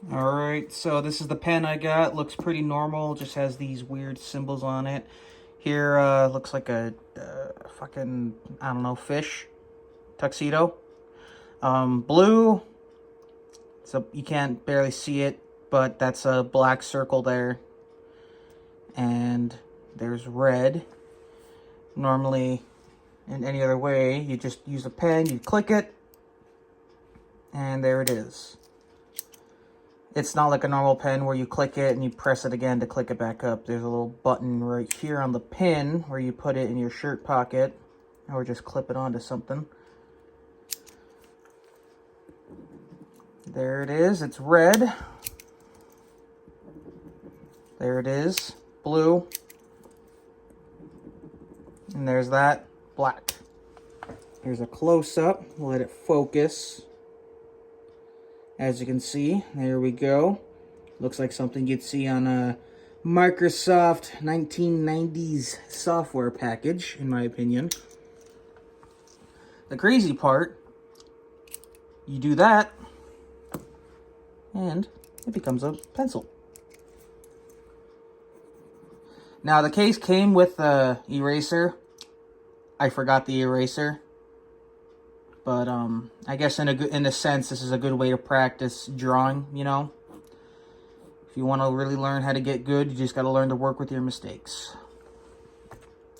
Alright, so this is the pen I got. Looks pretty normal, just has these weird symbols on it. Here, looks like a fucking, I don't know, fish. Tuxedo. Blue, so you can't barely see it, but that's a black circle there. And there's red. Normally, in any other way, you just use a pen, you click it, and there it is. It's not like a normal pen where you click it and you press it again to click it back up. There's a little button right here on the pin where you put it in your shirt pocket or just clip it onto something. There it is. It's red. There it is. Blue. And there's that. Black. Here's a close-up. We'll let it focus. As you can see, there we go. Looks like something you'd see on a Microsoft 1990s software package, in my opinion. The crazy part, you do that, and it becomes a pencil. Now, the case came with the eraser. I forgot the eraser. But, I guess in a sense, this is a good way to practice drawing, you know? If you want to really learn how to get good, you just got to learn to work with your mistakes.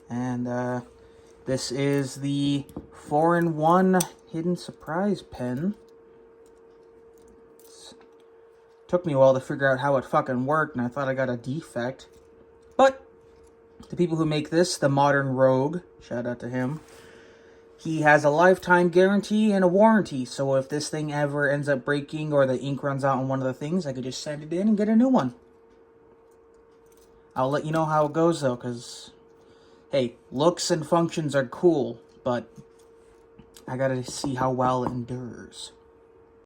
And, this is the 4-in-1 Hidden Surprise pen. Took me a while to figure out how it fucking worked, and I thought I got a defect. But, the people who make this, the Modern Rogue, shout out to him. He has a lifetime guarantee and a warranty, so if this thing ever ends up breaking or the ink runs out on one of the things, I could just send it in and get a new one. I'll let you know how it goes, though, because, hey, looks and functions are cool, but I gotta see how well it endures.